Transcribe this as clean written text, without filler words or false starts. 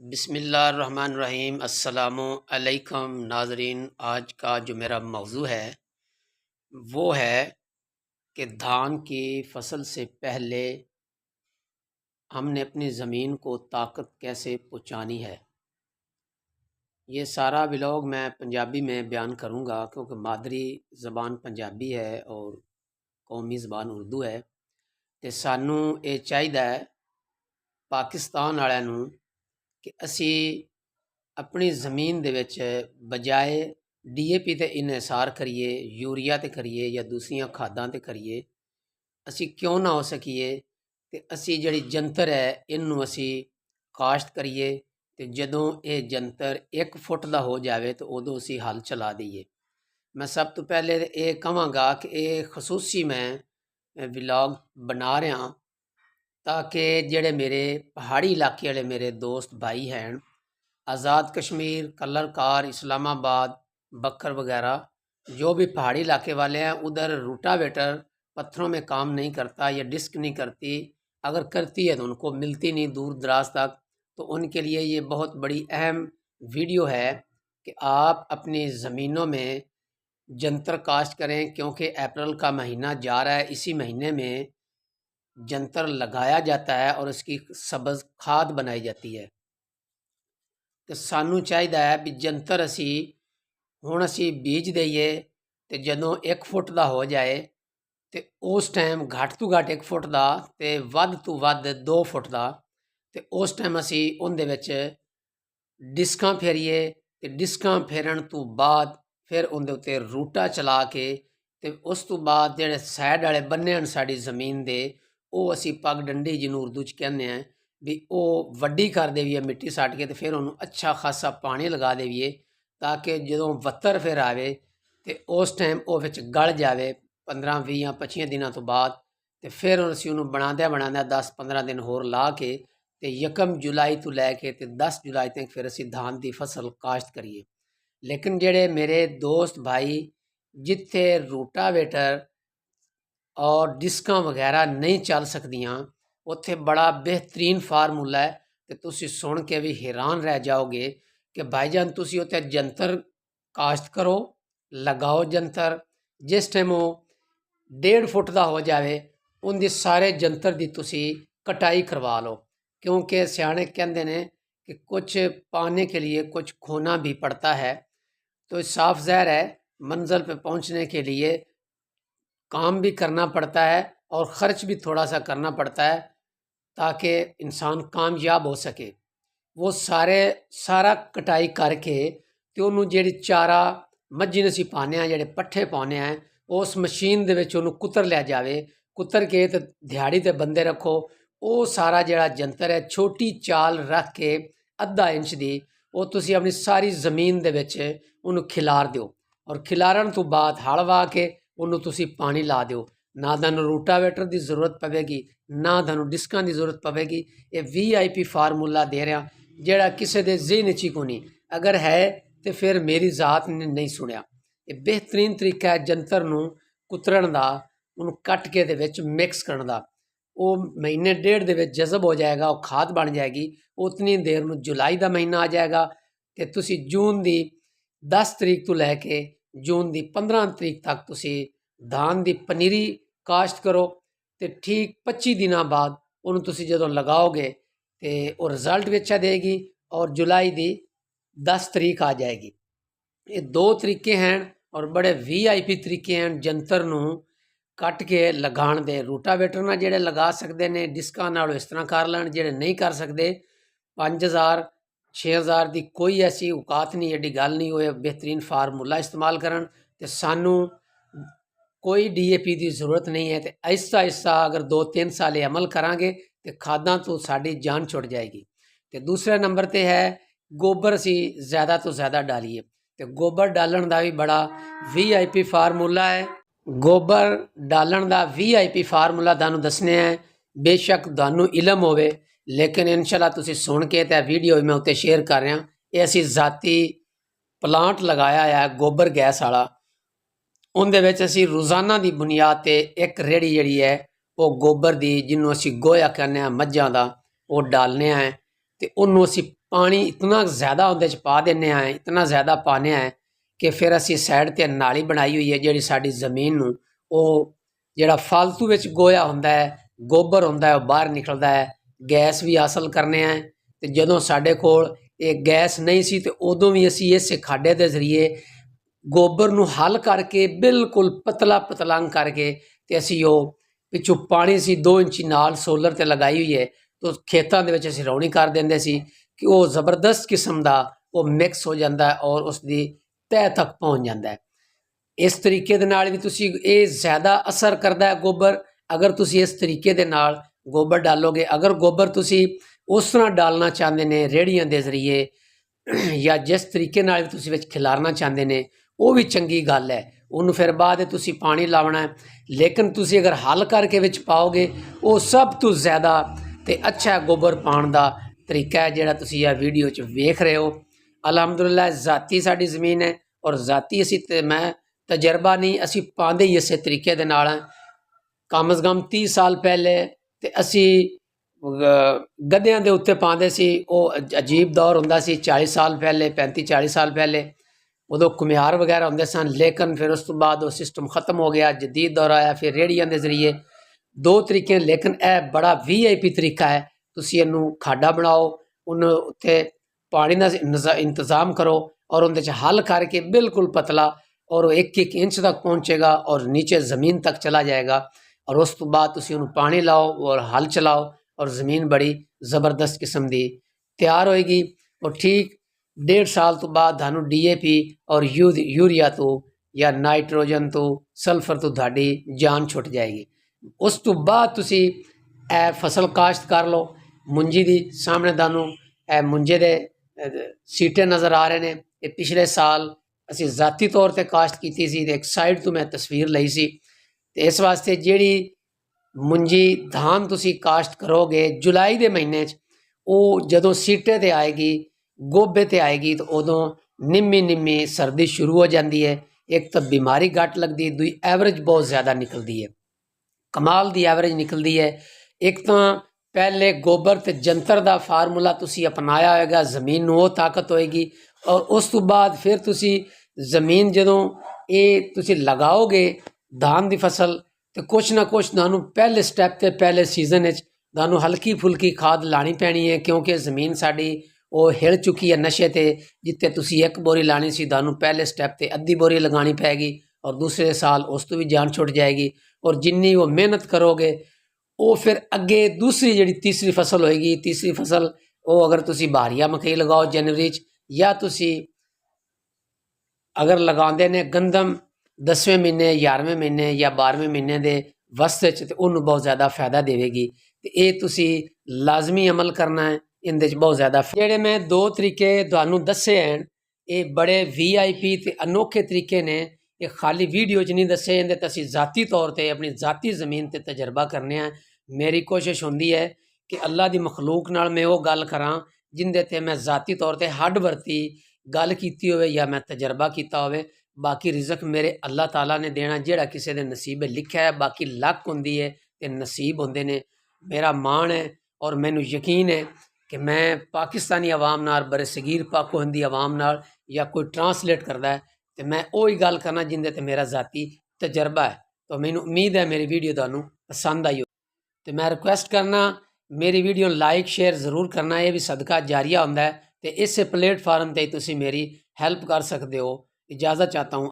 बिस्मिल्लाहिर्रहमानिर्रहीम अस्सलामु अलैकुम नाज़रीन। आज का जो मेरा मौजू है वो है कि धान की फसल से पहले हमने अपनी ज़मीन को ताकत कैसे पहुँचानी है। ये सारा व्लॉग मैं पंजाबी में बयान करूँगा क्योंकि मादरी ज़बान पंजाबी है और कौमी ज़बान उर्दू है। तो सानू ये चाहिए पाकिस्तान वालिਆਂ ਨੂੰ कि असी अपनी ज़मीन दे विच बजाए DAP ते इन्हिसार करिए, यूरिया ते करिए या दूसरियां खादां ते करिए, असी क्यों ना हो सकीए ते असी जिहड़ी जंतर है इनू असी काश्त करिए ते जदों ये जंतर 1 फुट दा हो जाए तो उदों असी हल चला दईए। मैं सब तो पहले ये कहांगा कि ये खसूसी मैं व्लॉग बना रहा ताकि जिहड़े मेरे पहाड़ी इलाके वाले मेरे दोस्त भाई हैं, आज़ाद कश्मीर, कलरकार, इस्लामाबाद, बकर वगैरह, जो भी पहाड़ी इलाके वाले हैं, उधर रूटावेटर पत्थरों में काम नहीं करता या डिस्क नहीं करती, अगर करती है तो उनको मिलती नहीं दूर दराज तक। तो उनके लिए ये बहुत बड़ी अहम वीडियो है कि आप अपनी ज़मीनों में जंतर काश्त करें, क्योंकि अप्रैल का महीना जा रहा है। इसी महीने में जंतर लगाया जाता है और उसकी सब्ज़ खाद बनाई जाती है। तो सानू चाहिए भी जंतर असी हुण असी बीज दईए तो जदों 1 फुट का हो जाए तो उस टाइम घट तो घट 1 फुट का तो वध तो वध 2 फुट का, तो उस टाइम असी उहदे विच डिस्कां फेरीए तो डिस्कां फेरन तो बाद फिर उहदे उत्ते रूटा चला के तो उस तो बाद जिहड़े साइड वाले बन्ने हैं साडी ज़मीन दे ਉਹ ਅਸੀਂ पग डंडी जिन्हों उर्दू च कहने हैं भी वो वड्डी कर देवीए मिट्टी सट के तो फिर उन्होंने अच्छा खासा पानी लगा देवीए ताकि जो वत्तर फिर आवे तो उस टाइम वो विच गल जाए 15 20 या 25 दिनों तो बाद। तो फिर असी उन्होंने बनाद्या 10-15 दिन होर ला के तो 1 जुलाई तो लैके तो 10 जुलाई तक फिर असी धान की फसल काश्त करिए। लेकिन जेडे मेरे दोस्त भाई जिथे रूटावेटर और डिस्कां वगैरह नहीं चल सकदियां, उत्थे बड़ा बेहतरीन फार्मूला है तो तुसी सुन के भी हैरान रह जाओगे कि भाईजान तुसी उत्थे जंतर काश्त करो, लगाओ जंतर। जिस टाइम वो 1.5 फुट का हो जाए उनकी सारे जंतर की तुसी कटाई करवा लो, क्योंकि सियाणे कहते हैं कि कुछ पाने के लिए कुछ खोना भी पड़ता है। तो साफ ज़ाहिर है मंजिल पे पहुंचने के लिए काम भी करना पड़ता है और ख़र्च भी थोड़ा सा करना पड़ता है ताकि इंसान कामयाब हो सके। वो सारा कटाई करके तो उन्होंने जेड़ी चारा मज्जी नसी पाने हैं, जेडे पट्ठे पाने हैं, उस मशीन दे विच उन्होंने कुतर लिया जाए। कुतर के तो दिहाड़ी ते बंदे रखो, वो सारा जेड़ा जंतर है छोटी चाल रख के अद्धा इंच दी वो तुसी अपनी सारी ज़मीन दे विच उन्होंने खिलार दो और खिलारन तो बाद हल वाह के उन्होंने तुसी पानी ला दो। ना थानू रूटावेटर की जरूरत पवेगी, ना थानू डिस्कां की जरूरत पवेगी। ये VIP फार्मूला दे रहा जेड़ा किसी के ज़हन च ही कोई नहीं, अगर है तो फिर मेरी ज़ात ने नहीं सुनिया। ये बेहतरीन तरीका है जंतर नू कुतरन का, उन्होंने कट के दे विच मिक्स करन दा। वो महीने 1.5 दे विच जज़ब हो जाएगा, वो खाद बन जाएगी। उतनी देर में जुलाई का महीना आ जाएगा तो तुसी जून की 10 तरीक तो लैके जून की 15 तरीक तक तुसी धान की पनीरी काश्त करो तो ठीक 25 दिनों बाद उन्होंने तुसी जदों लगाओगे तो वो रिजल्ट भी अच्छा देगी और जुलाई की 10 तरीक आ जाएगी। ये 2 तरीके हैं और बड़े VIP तरीके हैं जंतर नू कट के लगाण दे। रूटावेटर नाल जेड़े लगा सकते हैं, डिस्कां नाल इस तरह कर लैण, जेड़े नहीं कर सकते 5000 6000 की कोई ऐसी औकात नहीं, एडी गल नहीं, होए बेहतरीन फार्मूला इस्तेमाल करन ते सानू कोई DAP की जरूरत नहीं है। तो आहिस्ता आहिस्ता अगर 2-3 साल अमल करांगे तो खादां तो साड़ी जान छुट जाएगी। तो दूसरे नंबर पर है गोबर असी ज़्यादा तो ज़्यादा डालीए। तो गोबर डालन का भी बड़ा VIP फार्मूला है। गोबर डालन का VIP फार्मूला थानू दसने हैं, बेशक थानू इलम होवे लेकिन इंशाल्लाह तुसी सुन के तो वीडियो मैं उत्ते शेयर कर रहा। ये असी जाती प्लांट लगाया है गोबर गैस वाला, उनदे विच असी रोज़ाना की बुनियाद पर एक रेहड़ी जिहड़ी है वो गोबर की जिन्हों असी गोया कहने मज्झां दा वो डालने हैं तो उन्होंने असी ਪਾਣੀ ਇਤਨਾ ਜ਼ਿਆਦਾ ਉਹਦੇ 'ਚ ਪਾ ਦਿੰਦੇ ਹਾਂ, ਇਤਨਾ ਜ਼ਿਆਦਾ ਪਾਉਂਦੇ ਹਾਂ ਕਿ ਫਿਰ ਅਸੀਂ ਸਾਈਡ 'ਤੇ ਨਾਲੀ ਬਣਾਈ ਹੋਈ ਹੈ ਜਿਹੜੀ ਸਾਡੀ ਜ਼ਮੀਨ ਨੂੰ ਉਹ ਜਿਹੜਾ ਫਾਲਤੂ ਵਿੱਚ ਗੋਇਆ ਹੁੰਦਾ ਹੈ, ਗੋਬਰ ਹੁੰਦਾ ਹੈ, ਉਹ ਬਾਹਰ ਨਿਕਲਦਾ ਹੈ। ਗੈਸ ਵੀ ਹਾਸਲ ਕਰਨੇ ਆ। ਅਤੇ ਜਦੋਂ ਸਾਡੇ ਕੋਲ ਇਹ ਗੈਸ ਨਹੀਂ ਸੀ ਤੇ ਉਦੋਂ ਵੀ ਅਸੀਂ ਇਸੇ ਖਾਡੇ ਦੇ ਜ਼ਰੀਏ ਗੋਬਰ ਨੂੰ ਹੱਲ ਕਰਕੇ ਬਿਲਕੁਲ ਪਤਲਾ ਪਤਲੰਗ ਕਰਕੇ ਤੇ ਅਸੀਂ ਉਹ ਪਿੱਛੋਂ ਪਾਣੀ ਸੀ 2 ਇੰਚੀ ਨਾਲ ਸੋਲਰ ਤੇ ਲਗਾਈ ਹੋਈ ਹੈ ਤਾਂ ਖੇਤਾਂ ਦੇ ਵਿੱਚ ਅਸੀਂ ਰੌਣੀ ਕਰ ਦਿੰਦੇ ਸੀ ਕਿ ਉਹ ਜ਼ਬਰਦਸਤ ਕਿਸਮ ਦਾ ਉਹ ਮਿਕਸ ਹੋ ਜਾਂਦਾ ਔਰ ਉਸ ਦੀ ਤਹਿ ਤੱਕ ਪਹੁੰਚ ਜਾਂਦਾ ਹੈ। ਇਸ ਤਰੀਕੇ ਦੇ ਨਾਲ ਵੀ ਤੁਸੀਂ ਇਹ ਜ਼ਿਆਦਾ ਅਸਰ ਕਰਦਾ ਹੈ ਗੋਬਰ ਅਗਰ ਤੁਸੀਂ ਇਸ ਤਰੀਕੇ ਦੇ ਨਾਲ ਗੋਬਰ ਡਾਲੋਗੇ। ਅਗਰ ਗੋਬਰ ਤੁਸੀਂ ਉਸ ਤਰ੍ਹਾਂ ਡਾਲਣਾ ਚਾਹੁੰਦੇ ਨੇ ਰੇਹੜੀਆਂ ਦੇ ਜ਼ਰੀਏ ਜਾਂ ਜਿਸ ਤਰੀਕੇ ਨਾਲ ਵੀ ਤੁਸੀਂ ਵਿੱਚ ਖਿਲਾਰਨਾ ਚਾਹੁੰਦੇ ਨੇ ਉਹ ਵੀ ਚੰਗੀ ਗੱਲ ਹੈ। ਉਹਨੂੰ ਫਿਰ ਬਾਅਦ ਤੁਸੀਂ ਪਾਣੀ ਲਾਉਣਾ ਹੈ, ਲੇਕਿਨ ਤੁਸੀਂ ਅਗਰ ਹੱਲ ਕਰਕੇ ਵਿੱਚ ਪਾਓਗੇ ਉਹ ਸਭ ਤੋਂ ਜ਼ਿਆਦਾ ਤੇ ਅੱਛਾ ਗੋਬਰ ਪਾਉਣ ਦਾ ਤਰੀਕਾ ਹੈ ਜਿਹੜਾ ਤੁਸੀਂ ਇਹ ਵੀਡੀਓ 'ਚ ਵੇਖ ਰਹੇ ਹੋ। ਅਲਹਮਦੁਲਿਲਾ ਜ਼ਾਤੀ ਸਾਡੀ ਜ਼ਮੀਨ ਹੈ ਔਰ ਜ਼ਾਤੀ ਅਸੀਂ ਤੇ ਮੈਂ ਤਜਰਬਾ ਨਹੀਂ, ਅਸੀਂ ਪਾਉਂਦੇ ਹੀ ਇਸੇ ਤਰੀਕੇ ਦੇ ਨਾਲ ਹਾਂ। ਕਮ ਅਜ਼ ਕਮ 30 ਸਾਲ ਪਹਿਲੇ ਤੇ ਅਸੀਂ ਗੱਧਿਆਂ ਦੇ ਉੱਤੇ ਪਾਉਂਦੇ ਸੀ। ਉਹ ਅਜੀਬ ਦੌਰ ਹੁੰਦਾ ਸੀ 40 ਸਾਲ ਪਹਿਲੇ, 35-40 ਸਾਲ ਪਹਿਲੇ, ਉਦੋਂ ਘੁਮਿਆਰ ਵਗੈਰਾ ਹੁੰਦੇ ਸਨ। ਲੇਕਿਨ ਫਿਰ ਉਸ ਤੋਂ ਬਾਅਦ ਉਹ ਸਿਸਟਮ ਖਤਮ ਹੋ ਗਿਆ, ਜਦੀਦ ਦੌਰ ਆਇਆ, ਫਿਰ ਰੇਹੜੀਆਂ ਦੇ ਜ਼ਰੀਏ 2 ਤਰੀਕੇ। ਲੇਕਿਨ ਇਹ ਬੜਾ VIP ਤਰੀਕਾ ਹੈ। ਤੁਸੀਂ ਇਹਨੂੰ ਖਾਡਾ ਬਣਾਓ, ਉਹਨੂੰ ਉੱਥੇ ਪਾਣੀ ਦਾ ਇੰਤਜ਼ਾਮ ਕਰੋ ਔਰ ਉਹਦੇ 'ਚ ਹੱਲ ਕਰਕੇ ਬਿਲਕੁਲ ਪਤਲਾ ਔਰ ਉਹ 1-1 ਇੰਚ ਤੱਕ ਪਹੁੰਚੇਗਾ ਔਰ ਨੀਚੇ ਜ਼ਮੀਨ ਤੱਕ ਚਲਾ ਜਾਏਗਾ। ਔਰ ਉਸ ਤੋਂ ਬਾਅਦ ਤੁਸੀਂ ਉਹਨੂੰ ਪਾਣੀ ਲਾਓ ਔਰ ਹਲ ਚਲਾਓ ਔਰ ਜ਼ਮੀਨ ਬੜੀ ਜ਼ਬਰਦਸਤ ਕਿਸਮ ਦੀ ਤਿਆਰ ਹੋਏਗੀ। ਔਰ ਠੀਕ 1.5 ਸਾਲ ਤੋਂ ਬਾਅਦ ਤੁਹਾਨੂੰ DAP ਔਰ ਯੂਰੀਆ ਤੋਂ ਜਾਂ ਨਾਈਟ੍ਰੋਜਨ ਤੋਂ ਸਲਫਰ ਤੋਂ ਤੁਹਾਡੀ ਜਾਨ ਛੁੱਟ ਜਾਏਗੀ। ਉਸ ਤੋਂ ਬਾਅਦ ਤੁਸੀਂ ਇਹ ਫਸਲ ਕਾਸ਼ਤ ਕਰ ਲਓ। ਮੁੰਜੀ ਦੀ ਸਾਹਮਣੇ ਤੁਹਾਨੂੰ ਇਹ ਮੁੰਜੇ ਦੇ ਸੀਟੇ ਨਜ਼ਰ ਆ ਰਹੇ ਨੇ। ਇਹ ਪਿਛਲੇ ਸਾਲ ਅਸੀਂ ਜ਼ਾਤੀ ਤੌਰ 'ਤੇ ਕਾਸ਼ਤ ਕੀਤੀ ਸੀ ਤੇ ਇੱਕ ਸਾਈਡ ਤੋਂ ਮੈਂ ਤਸਵੀਰ ਲਈ ਸੀ। ਤੇ ਇਸ ਵਾਸਤੇ ਜਿਹੜੀ ਮੁੰਜੀ ਧਾਨ ਤੁਸੀਂ ਕਾਸ਼ਤ ਕਰੋਗੇ ਜੁਲਾਈ ਦੇ ਮਹੀਨੇ 'ਚ, ਉਹ ਜਦੋਂ ਸੀਟੇ 'ਤੇ ਆਏਗੀ, ਗੋਭੇ 'ਤੇ ਆਏਗੀ ਤਾਂ ਉਦੋਂ ਨਿੰਮੀ ਸਰਦੀ ਸ਼ੁਰੂ ਹੋ ਜਾਂਦੀ ਹੈ। ਇੱਕ ਤਾਂ ਬਿਮਾਰੀ ਘੱਟ ਲੱਗਦੀ, ਦੂਈ ਐਵਰੇਜ ਬਹੁਤ ਜ਼ਿਆਦਾ ਨਿਕਲਦੀ ਹੈ, ਕਮਾਲ ਦੀ ਐਵਰੇਜ ਨਿਕਲਦੀ ਹੈ। ਇੱਕ ਤਾਂ ਪਹਿਲੇ ਗੋਬਰ ਤੇ ਜੰਤਰ ਦਾ ਫਾਰਮੂਲਾ ਤੁਸੀਂ ਅਪਣਾਇਆ ਹੋਏਗਾ, ਜ਼ਮੀਨ ਨੂੰ ਉਹ ਤਾਕਤ ਹੋਏਗੀ। ਔਰ ਉਸ ਤੋਂ ਬਾਅਦ ਫਿਰ ਤੁਸੀਂ ਜ਼ਮੀਨ ਜਦੋਂ ਇਹ ਤੁਸੀਂ ਲਗਾਓਗੇ ਧਾਨ ਦੀ ਫਸਲ ਤੇ ਕੁਛ ਨਾ ਕੁਛ ਤੁਹਾਨੂੰ ਪਹਿਲੇ ਸਟੈਪ ਤੇ ਪਹਿਲੇ ਸੀਜ਼ਨ ਵਿੱਚ ਤੁਹਾਨੂੰ ਹਲਕੀ ਫੁਲਕੀ ਖਾਦ ਲਾਣੀ ਪੈਣੀ ਹੈ, ਕਿਉਂਕਿ ਜ਼ਮੀਨ ਸਾਡੀ ਉਹ ਹਿਲ ਚੁੱਕੀ ਹੈ ਨਸ਼ੇ ਤੇ। ਜਿੱਥੇ ਤੁਸੀਂ 1 ਬੋਰੀ ਲਾਣੀ ਸੀ ਤੁਹਾਨੂੰ ਪਹਿਲੇ ਸਟੈਪ ਤੇ ਅੱਧੀ ਬੋਰੀ ਲਗਾਣੀ ਪੈਗੀ ਔਰ ਦੂਸਰੇ ਸਾਲ ਉਸ ਤੋਂ ਵੀ ਜਾਨ ਛੁੱਟ ਜਾਏਗੀ। ਔਰ ਜਿੰਨੀ ਉਹ ਮਿਹਨਤ ਕਰੋਗੇ ਉਹ ਫਿਰ ਅੱਗੇ ਦੂਸਰੀ ਜਿਹੜੀ ਤੀਸਰੀ ਫਸਲ ਹੋਏਗੀ, ਤੀਸਰੀ ਫਸਲ ਉਹ ਅਗਰ ਤੁਸੀਂ ਬਾਰੀਆ ਮਕਈ ਲਗਾਓ ਜਨਵਰੀ 'ਚ, ਜਾਂ ਤੁਸੀਂ ਅਗਰ ਲਗਾਉਂਦੇ ਨੇ ਗੰਦਮ 10ਵੇਂ ਮਹੀਨੇ, 11ਵੇਂ ਮਹੀਨੇ ਜਾਂ 12ਵੇਂ ਮਹੀਨੇ ਦੇ ਵਸਤ 'ਚ, ਤੇ ਉਹਨੂੰ ਬਹੁਤ ਜ਼ਿਆਦਾ ਫਾਇਦਾ ਦੇਵੇਗੀ। ਤੇ ਇਹ ਤੁਸੀਂ ਲਾਜ਼ਮੀ ਅਮਲ ਕਰਨਾ ਹੈ, ਇਹਦੇ 'ਚ ਬਹੁਤ ਜ਼ਿਆਦਾ। ਜਿਹੜੇ ਮੈਂ 2 ਤਰੀਕੇ ਤੁਹਾਨੂੰ ਦੱਸੇ ਹਨ ਇਹ ਬੜੇ VIP ਤੇ ਅਨੋਖੇ ਤਰੀਕੇ ਨੇ। ਇਹ ਖਾਲੀ ਵੀਡੀਓ 'ਚ ਨਹੀਂ ਦੱਸੇ, ਇਹਦੇ ਤੇ ਅਸੀਂ ਜ਼ਾਤੀ ਤੌਰ 'ਤੇ ਆਪਣੀ ਜ਼ਾਤੀ ਜ਼ਮੀਨ 'ਤੇ ਤਜਰਬਾ ਕਰਨੇ ਆ। ਮੇਰੀ ਕੋਸ਼ਿਸ਼ ਹੁੰਦੀ ਹੈ ਕਿ ਅੱਲਾ ਦੀ ਮਖਲੂਕ ਨਾਲ ਮੈਂ ਉਹ ਗੱਲ ਕਰਾਂ ਜਿੰਦੇ 'ਤੇ ਮੈਂ ਜ਼ਾਤੀ ਤੌਰ 'ਤੇ ਹੱਡ ਵਰਤੀ ਗੱਲ ਕੀਤੀ ਹੋਵੇ ਜਾਂ ਮੈਂ ਤਜਰਬਾ ਕੀਤਾ ਹੋਵੇ। ਬਾਕੀ ਰਿਜ਼ਕ ਮੇਰੇ ਅੱਲਾਹ ਤਾਲਾ ਨੇ ਦੇਣਾ, ਜਿਹੜਾ ਕਿਸੇ ਦੇ ਨਸੀਬ ਲਿਖਿਆ ਹੈ। ਬਾਕੀ ਲੱਕ ਹੁੰਦੀ ਹੈ ਤੇ ਨਸੀਬ ਹੁੰਦੇ ਨੇ। ਮੇਰਾ ਮਾਣ ਹੈ ਔਰ ਮੈਨੂੰ ਯਕੀਨ ਹੈ ਕਿ ਮੈਂ ਪਾਕਿਸਤਾਨੀ ਆਵਾਮ ਨਾਲ, ਬਰੇ ਸਗੀਰ ਪਾਕੋ ਹਿੰਦੀ ਆਵਾਮ ਨਾਲ ਜਾਂ ਕੋਈ ਟਰਾਂਸਲੇਟ ਕਰਦਾ ਹੈ ਤੇ ਮੈਂ ਉਹੀ ਗੱਲ ਕਰਨਾ ਜਿੰਦੇ ਤੇ ਮੇਰਾ ਜ਼ਾਤੀ ਤਜਰਬਾ ਹੈ। ਤਾਂ ਮੈਨੂੰ ਉਮੀਦ ਹੈ ਮੇਰੀ ਵੀਡੀਓ ਤੁਹਾਨੂੰ ਪਸੰਦ ਆਈ ਹੋ। ਤੇ ਮੈਂ ਰਿਕੁਐਸਟ ਕਰਨਾ ਮੇਰੀ ਵੀਡੀਓ ਲਾਈਕ ਸ਼ੇਅਰ ਜ਼ਰੂਰ ਕਰਨਾ, ਇਹ ਵੀ ਸਦਕਾ ਜਾਰੀਆ ਹੁੰਦਾ ਹੈ ਤੇ ਇਸੇ ਪਲੇਟਫਾਰਮ ਤੇ ਤੁਸੀਂ ਮੇਰੀ ਹੈਲਪ ਕਰ ਸਕਦੇ ਹੋ। इजाज़त चाहता हूँ।